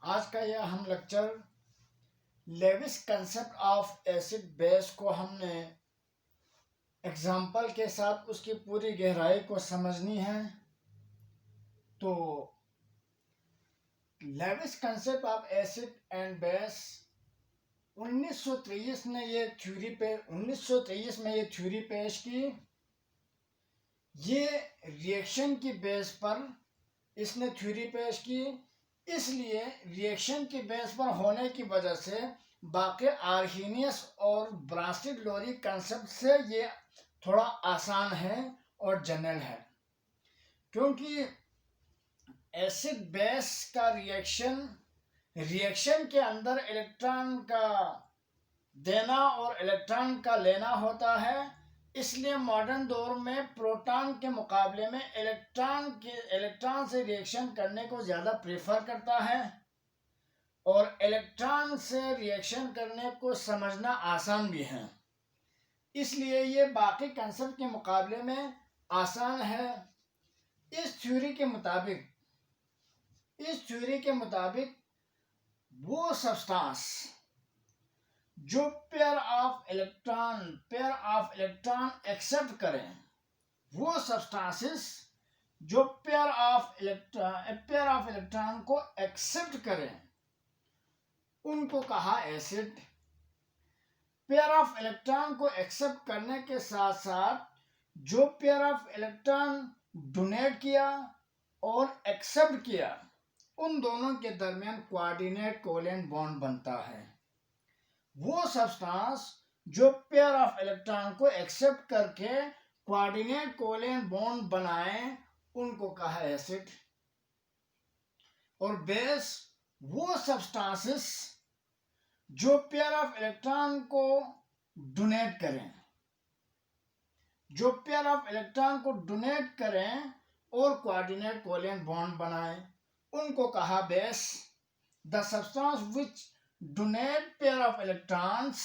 आज का यह हम lecture Lewis concept of acid base को हमने एग्जाम्पल के साथ उसकी पूरी गहराई को समझनी है। तो Lewis concept of acid and base 1923 में ये थ्योरी पेश की। ये रिएक्शन की बेस पर इसने थ्योरी पेश की, इसलिए रिएक्शन की बेस पर होने की वजह से बाकी आर्हीनियस और ब्रांस्टिड-लोरी कंसेप्ट से ये थोड़ा आसान है और जनरल है, क्योंकि एसिड बेस का रिएक्शन के अंदर इलेक्ट्रॉन का देना और इलेक्ट्रॉन का लेना होता है। इसलिए मॉडर्न दौर में प्रोटॉन के मुकाबले में इलेक्ट्रॉन से रिएक्शन करने को ज़्यादा प्रेफर करता है और इलेक्ट्रॉन से रिएक्शन करने को समझना आसान भी है। इसलिए ये बाकी कंसेप्ट के मुकाबले में आसान है। इस थ्योरी के मुताबिक वो सब्सटेंस जो पेयर ऑफ इलेक्ट्रॉन एक्सेप्ट करें, वो सब्सटेंसेस जो पेयर ऑफ इलेक्ट्रॉन को एक्सेप्ट करें उनको कहा एसिड। पेयर ऑफ इलेक्ट्रॉन को एक्सेप्ट करने के साथ साथ जो पेयर ऑफ इलेक्ट्रॉन डोनेट किया और एक्सेप्ट किया, उन दोनों के दरमियान कोऑर्डिनेट कोवेलेंट बॉन्ड बनता है। वो सब्सटेंस जो पेयर ऑफ इलेक्ट्रॉन को एक्सेप्ट करके कोऑर्डिनेट कोवेलेंट बॉन्ड बनाए उनको कहा एसिड। और बेस वो सब्सटेंसेस जो पेयर ऑफ इलेक्ट्रॉन को डोनेट करें और कोऑर्डिनेट कोवेलेंट बॉन्ड बनाए उनको कहा base. The substance which donate pair of electrons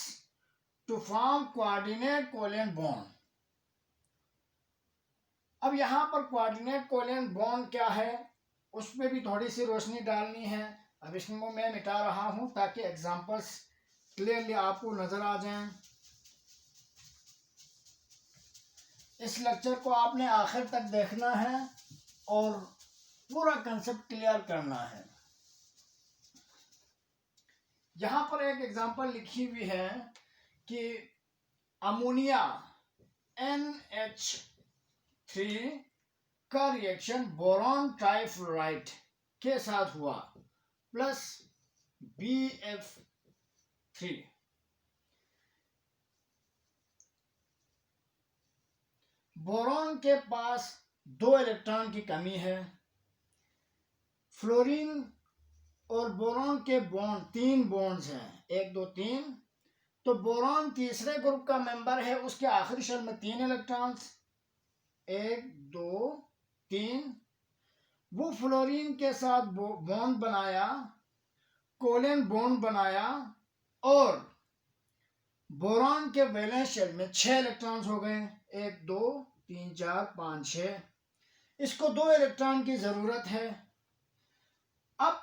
to form coordinate covalent bond। अब यहाँ पर कोऑर्डिनेट कोवेलेंट बॉन्ड क्या है उस पर भी थोड़ी सी रोशनी डालनी है। अब इसमें मैं मिटा रहा हूँ ताकि एग्जांपल्स क्लियरली आपको नजर आ जाएं। इस लेक्चर को आपने आखिर तक देखना है और पूरा कंसेप्ट क्लियर करना है। यहाँ पर एक एग्जांपल लिखी हुई है कि अमोनिया NH3 का रिएक्शन बोरॉन ट्राइफ्लोराइड के साथ हुआ प्लस BF3। बोरॉन के पास 2 इलेक्ट्रॉन की कमी है। फ्लोरीन और बोरॉन के बॉन्ड 3 बॉन्ड्स हैं, 1 2 3। तो बोरॉन तीसरे ग्रुप का मेंबर है, उसके आखिरी शेल में 3 इलेक्ट्रॉन्स 1 2 3। वो फ्लोरीन के साथ बॉन्ड बनाया, कोवेलेंट बॉन्ड बनाया और बोरॉन के वैलेंस शेल में 6 इलेक्ट्रॉन्स हो गए, 1 2 3 4 5 6। इसको 2 इलेक्ट्रॉन की जरूरत है। अब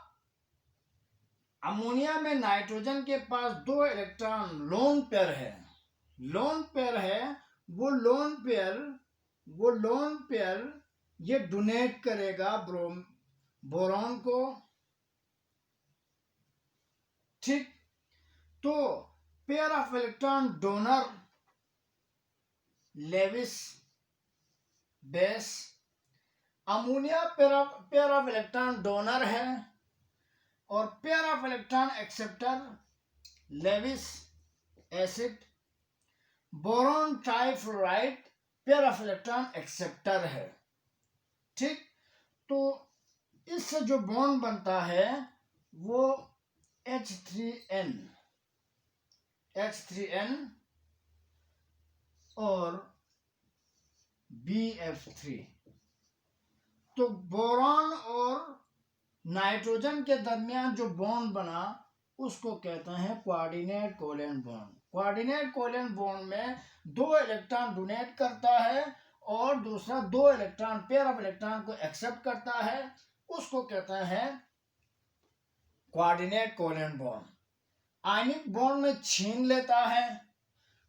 अमोनिया में नाइट्रोजन के पास 2 इलेक्ट्रॉन लोन पेयर है। वो लोन पेयर ये डोनेट करेगा बोरॉन को, ठीक। तो pair of electron donor Lewis base. Ammonia pair of electron donor है और pair of electron acceptor Lewis acid. Boron trifluoride pair of electron acceptor है, ठीक। तो इससे जो बॉन्ड बनता है वो H3N और BF3। तो बोरॉन और नाइट्रोजन के दरमियान जो बॉन्ड बना उसको कहते हैं coordinate covalent bond. Coordinate covalent bond में 2 इलेक्ट्रॉन डोनेट करता है और दूसरा 2 इलेक्ट्रॉन पेयर ऑफ इलेक्ट्रॉन को एक्सेप्ट करता है, उसको कहते हैं coordinate covalent bond. Ionic bond में छीन लेता है,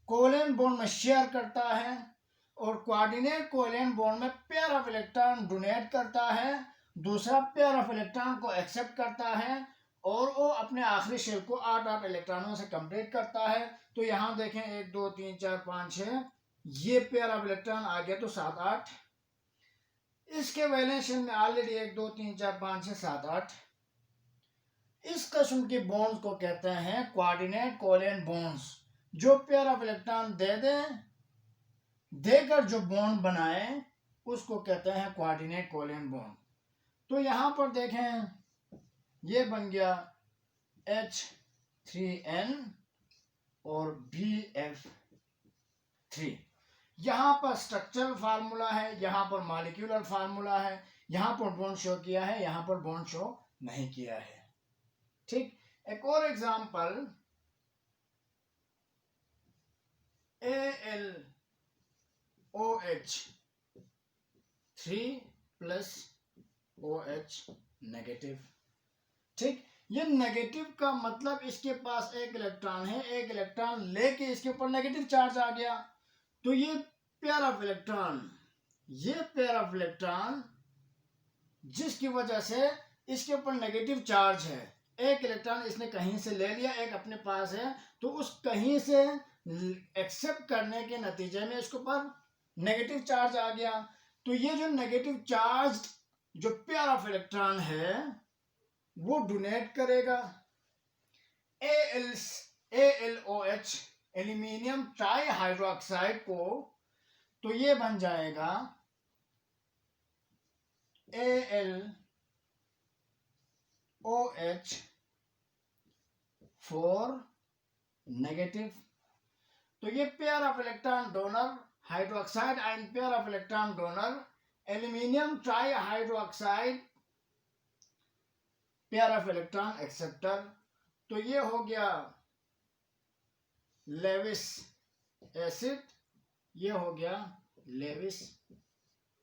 कोवेलेंट बॉन्ड में शेयर करता है, और कोऑर्डिनेट कोवेलेंट बॉन्ड में पेयर ऑफ इलेक्ट्रॉन डोनेट करता है, दूसरा पेयर ऑफ इलेक्ट्रॉन को एक्सेप्ट करता है, और वो अपने आखिरी शेल को 8 इलेक्ट्रॉनों से कंप्लीट करता है। तो यहाँ देखें 1 2 3 4 5 6, ये पेयर ऑफ इलेक्ट्रॉन आ गया तो 7 8। इसके वैलेंस शेल में ऑलरेडी 1 2 3 4 5 6 7 8। इस किस्म के बॉन्ड्स को कहते हैं कोऑर्डिनेट कोवेलेंट बॉन्ड्स। जो पेयर ऑफ इलेक्ट्रॉन देकर जो बॉन्ड बनाए उसको कहते हैं कोऑर्डिनेट कोवेलेंट बॉन्ड। तो यहां पर देखें ये बन गया H3N और BF3। यहां पर स्ट्रक्चरल फार्मूला है, यहां पर मॉलिक्यूलर फार्मूला है, यहां पर बॉन्ड शो किया है, यहां पर बॉन्ड शो नहीं किया है। ठीक, एक और example AlOH 3 plus OH negative. ठीक, ये नेगेटिव का मतलब इसके पास एक इलेक्ट्रॉन है, एक इलेक्ट्रॉन लेके इसके ऊपर नेगेटिव चार्ज आ गया। तो ये पेयर ऑफ इलेक्ट्रॉन जिसकी वजह से इसके ऊपर नेगेटिव चार्ज है, एक इलेक्ट्रॉन इसने कहीं से ले लिया, एक अपने पास है, तो उस कहीं से एक्सेप्ट करने के नतीजे में इसके ऊपर नेगेटिव चार्ज आ गया। तो ये जो नेगेटिव चार्ज जो पेयर ऑफ इलेक्ट्रॉन है वो डोनेट करेगा AlOH एल्यूमिनियम ट्राई हाइड्रोक्साइड को, तो ये बन जाएगा AlOH 4 नेगेटिव। तो ये pair of electron donor hydroxide ion pair of electron donor aluminium try hydroxide pair of electron acceptor. तो ये हो गया लेविस एसिड, ये हो गया लेविस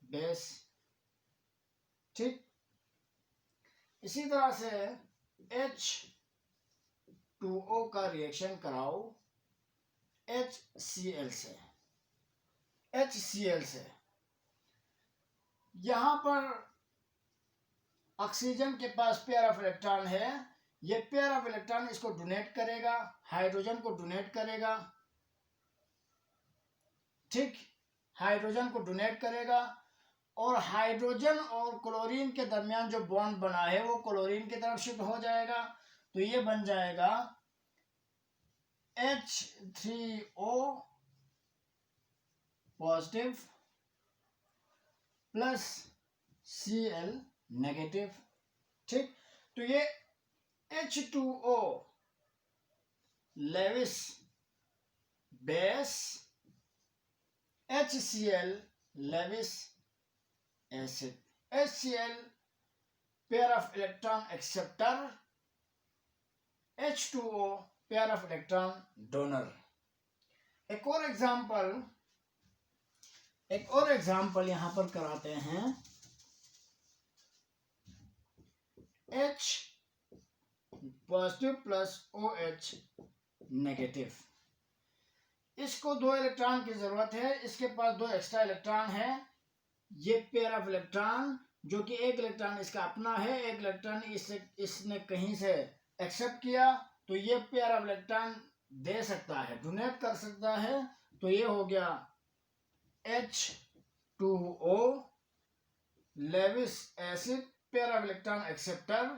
बेस। ठीक, इसी तरह से H2O का रिएक्शन कराओ HCl से। यहां पर ऑक्सीजन के पास पेयर ऑफ इलेक्ट्रॉन है, ये पेयर ऑफ इलेक्ट्रॉन इसको डोनेट करेगा, हाइड्रोजन को डोनेट करेगा। ठीक, हाइड्रोजन को डोनेट करेगा, और हाइड्रोजन और क्लोरीन के दरमियान जो बॉन्ड बना है वो क्लोरीन की तरफ शिफ्ट हो जाएगा। तो ये बन जाएगा H3O positive plus Cl negative. ठीक, तो ये H2O Lewis base, HCl Lewis acid. HCl pair of electron acceptor, H2O pair of electron donor. एक और एग्जांपल यहां पर कराते हैं। H positive plus OH negative. इसको 2 इलेक्ट्रॉन की जरूरत है, इसके पास 2 एक्स्ट्रा इलेक्ट्रॉन है। ये पेयर ऑफ इलेक्ट्रॉन जो कि एक इलेक्ट्रॉन इसका अपना है, एक इलेक्ट्रॉन इसने कहीं से एक्सेप्ट किया, तो ये पेयर ऑफ इलेक्ट्रॉन दे सकता है, डोनेट कर सकता है। तो ये हो गया H2O Lewis acid pair of electron acceptor,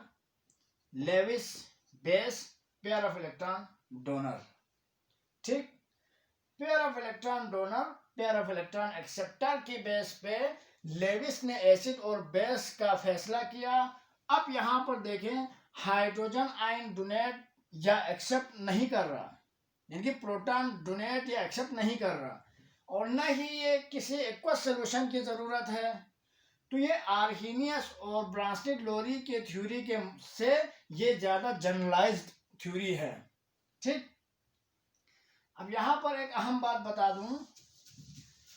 Lewis base pair of electron donor. ठीक, pair of electron donor pair of electron acceptor की बेस पे लेविस ने एसिड और बेस का फैसला किया। अब यहां पर देखें हाइड्रोजन आयन डोनेट या एक्सेप्ट नहीं कर रहा, यानी कि प्रोटॉन डोनेट या एक्सेप्ट नहीं कर रहा, और न ही ये किसी एक्वस सॉल्यूशन की जरूरत है। तो ये आर्हीनियस और ब्रांस्टेड-लोरी के थ्योरी के से ये ज्यादा जनरलाइज्ड थ्योरी है। ठीक, अब यहां पर एक अहम बात बता दूं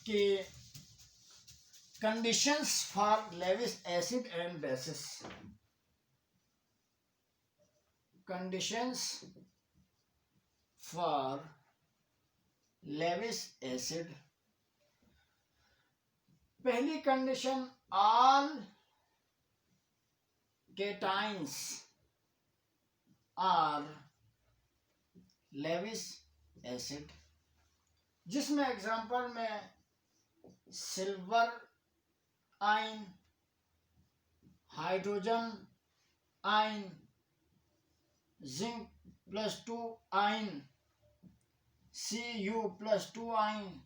कि conditions for Lewis acid and bases. conditions for Lewis acid. पहली condition, all cations are Lewis acid, जिसमें एग्जांपल में silver ion, hydrogen ion, zinc +2 ion, Cu+2 ion,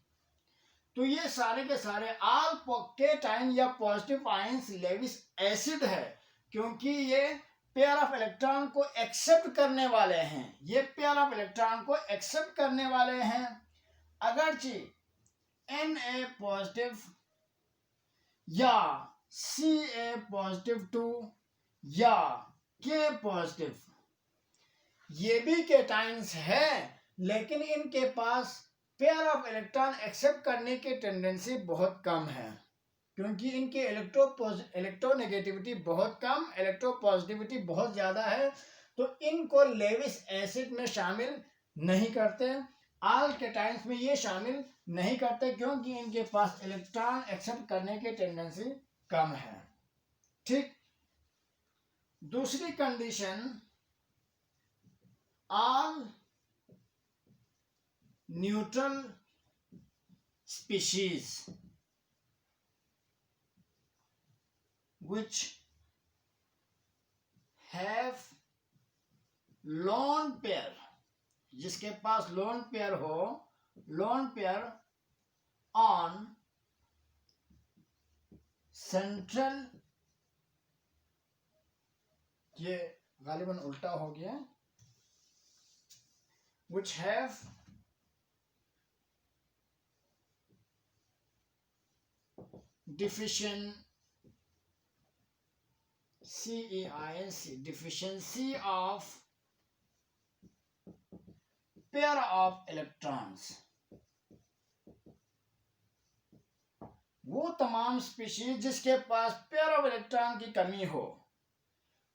तो ये सारे के सारे ऑल केटाइन या पॉजिटिव आयन्स लेविस एसिड है, क्योंकि ये पेयर ऑफ इलेक्ट्रॉन को एक्सेप्ट करने वाले हैं। ये पेयर ऑफ इलेक्ट्रॉन को एक्सेप्ट करने वाले हैं। अगरचे Na पॉजिटिव या Ca+2 या K पॉजिटिव, ये भी केटाइंस है, लेकिन इनके पास पेयर ऑफ इलेक्ट्रॉन एक्सेप्ट करने की टेंडेंसी बहुत कम है, क्योंकि इनके इलेक्ट्रोनेगेटिविटी बहुत कम, इलेक्ट्रोपॉजिटिविटी बहुत ज़्यादा है, तो इनको लेविस एसिड में शामिल नहीं करते। ऑल केटाइंस में ये शामिल नहीं करते, क्योंकि इनके पास इलेक्ट्रॉन एक्सेप्ट करने की टेंडेंसी कम है। ठीक। दूसरी condition, all neutral species which have lone pair, जिसके पास लोन पेयर हो, लोन पेयर ऑन सेंट्रल, ये गालिबन उल्टा हो गया, which have deficiency of pair of electrons, वो तमाम स्पीशीज जिसके पास पेयर ऑफ इलेक्ट्रॉन की कमी हो,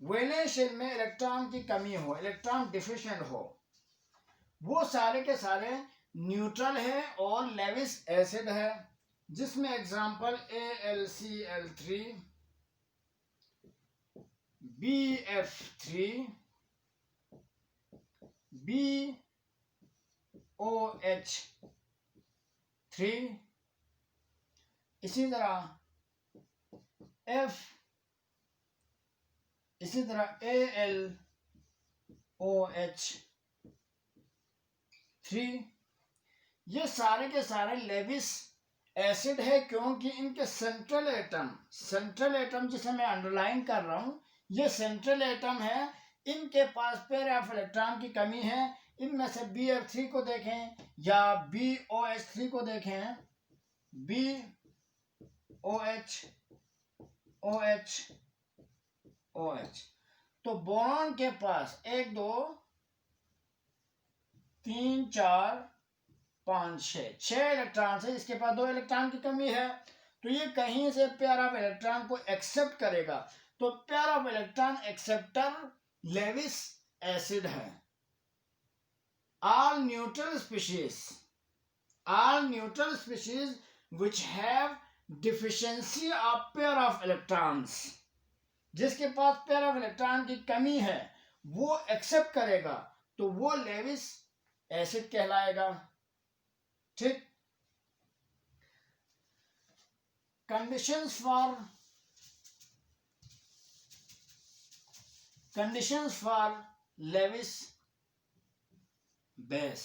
वैलेंस शेल में इलेक्ट्रॉन की कमी हो, इलेक्ट्रॉन डिफिशिएंट हो, वो सारे के सारे न्यूट्रल है और लेविस एसिड है, जिसमें एग्जांपल AlCl3, BF3, BOH3, इसी तरह AlOH3, ये सारे के सारे लेविस एसिड है, क्योंकि इनके सेंट्रल एटम जिसे मैं अंडरलाइन कर रहा हूं, ये सेंट्रल एटम है, इनके पास पेयर ऑफ इलेक्ट्रॉन की कमी है। इनमें से BF3 को देखें या BOH3 को देखें, BOH, तो बोरॉन के पास 1 2 3 4 5 6 इलेक्ट्रॉन है, इसके पास 2 इलेक्ट्रॉन की कमी है, तो ये कहीं से पेयर ऑफ इलेक्ट्रॉन को एक्सेप्ट करेगा, तो pair of electron acceptor Lewis acid है। all neutral species which have deficiency of pair of electrons, जिसके पास पेयर ऑफ इलेक्ट्रॉन की कमी है, वो एक्सेप्ट करेगा, तो वो लेविस एसिड कहलाएगा। ठीक। conditions for Lewis base.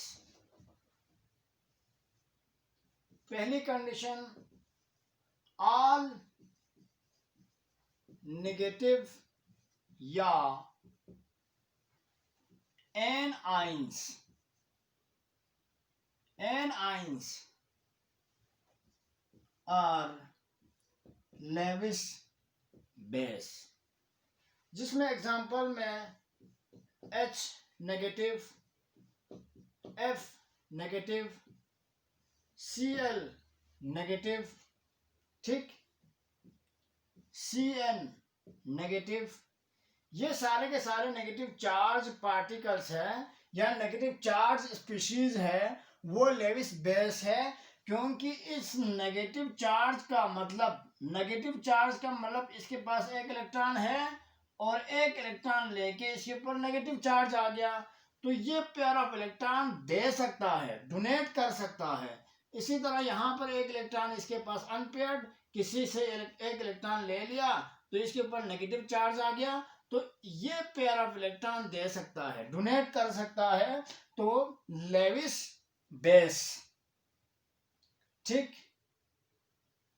पहली कंडीशन, ऑल नेगेटिव या एनाइंस आर लेविस बेस, जिसमें एग्जांपल में H negative, F negative, Cl negative, ठीक, Cn नेगेटिव, ये सारे के सारे नेगेटिव चार्ज पार्टिकल्स है या नेगेटिव चार्ज स्पीशीज है, वो लेविस बेस है। क्योंकि इस नेगेटिव चार्ज का मतलब इसके पास एक इलेक्ट्रॉन है और एक इलेक्ट्रॉन लेके इसके ऊपर नेगेटिव चार्ज आ गया, तो ये पेयर ऑफ इलेक्ट्रॉन दे सकता है, डोनेट कर सकता है। इसी तरह यहाँ पर एक इलेक्ट्रॉन इसके पास अनपेयर्ड, किसी से एक इलेक्ट्रॉन ले लिया तो इसके ऊपर नेगेटिव चार्ज आ गया, तो ये पेयर ऑफ इलेक्ट्रॉन दे सकता है, डोनेट कर सकता है, तो लेविस बेस। ठीक,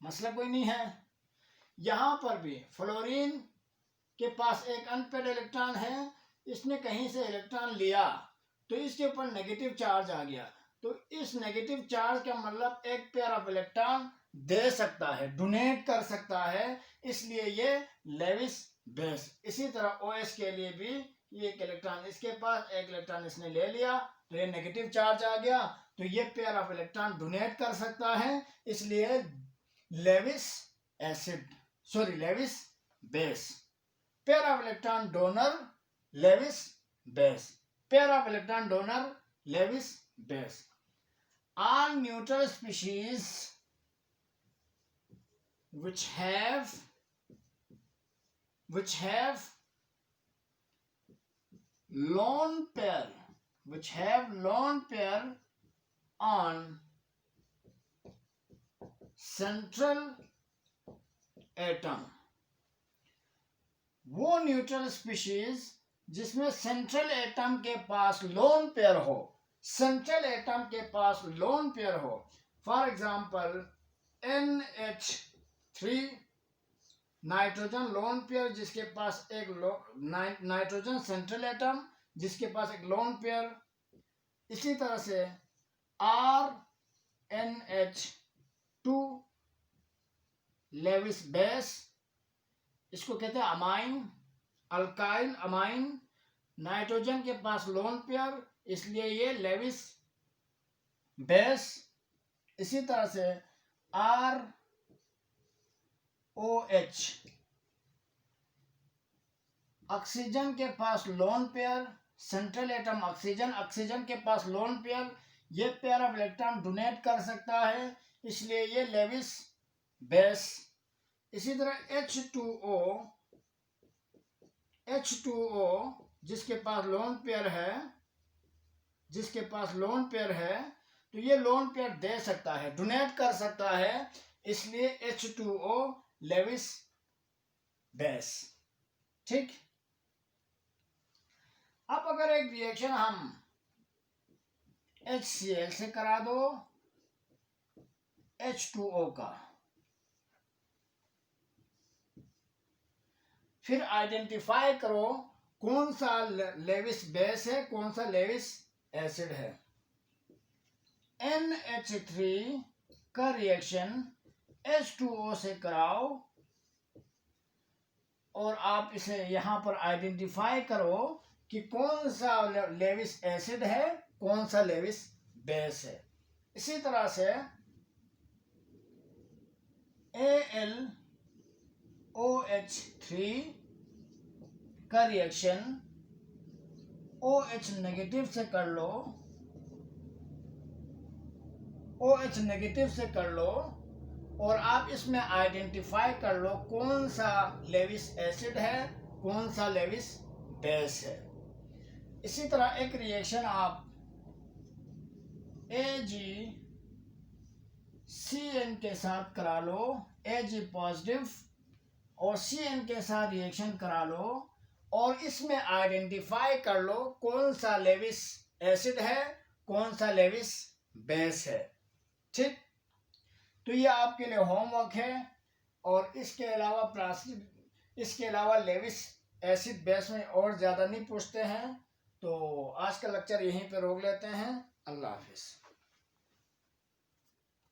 मसला कोई नहीं है। यहां पर भी फ्लोरीन के पास एक अनपेड इलेक्ट्रॉन है, इसने कहीं से इलेक्ट्रॉन लिया तो इसके ऊपर नेगेटिव चार्ज आ गया, तो इस नेगेटिव चार्ज का मतलब एक पेयर ऑफ इलेक्ट्रॉन दे सकता है, डोनेट कर सकता है, इसलिए ये लेविस बेस। इसी तरह OH के लिए भी ये एक इलेक्ट्रॉन इसके पास, एक इलेक्ट्रॉन इसने ले लिया तो ये नेगेटिव चार्ज आ गया, तो ये पेयर ऑफ इलेक्ट्रॉन डोनेट कर सकता है, इसलिए Lewis base. Pair of electron donor, Lewis base. Pair of electron donor, Lewis base. All neutral species which have lone pair on central atom, वो न्यूट्रल स्पीशीज जिसमें central atom के पास lone pair हो, central atom के पास lone pair हो। For example NH3 nitrogen lone pair, जिसके पास एक नाइट्रोजन सेंट्रल एटम जिसके पास एक लोन पेयर। इसी तरह से RNH2 लेविस बेस, इसको कहते हैं अमाइन, अल्काइल अमाइन, नाइट्रोजन के पास लोन पेयर, इसलिए ये लेविस बेस। इसी तरह से ROH ऑक्सीजन के पास lone pair, central atom oxygen के पास लोन पेयर, ये पेयर ऑफ इलेक्ट्रॉन डोनेट कर सकता है, इसलिए ये लेविस बेस। इसी तरह H2O जिसके पास लोन पेयर है, तो ये लोन पेयर दे सकता है, डोनेट कर सकता है, इसलिए H2O लेविस बेस। ठीक, अब अगर एक रिएक्शन हम HCl से करा दो H2O का, फिर आइडेंटिफाई करो कौन सा लेविस बेस है, कौन सा लेविस एसिड है। NH3 का रिएक्शन H2O से कराओ और आप इसे यहां पर आइडेंटिफाई करो कि कौन सा लेविस एसिड है, कौन सा लेविस बेस है। इसी तरह से AlOH3 का रिएक्शन OH नेगेटिव से कर लो, और आप इसमें आइडेंटिफाई कर लो कौन सा लेविस एसिड है, कौन सा लेविस बेस है। इसी तरह एक रिएक्शन आप AgCN के साथ करा लो, Ag पॉजिटिव और Cn के साथ रिएक्शन करा लो, और इसमें आइडेंटिफाई कर लो कौन सा लेविस एसिड है, कौन सा लेविस बेस है। ठीक, तो ये आपके लिए होमवर्क है। और इसके अलावा लेविस एसिड बेस में और ज़्यादा नहीं पूछते हैं। तो आज का लेक्चर यहीं पे रोक लेते हैं। अल्लाह हाफिज़।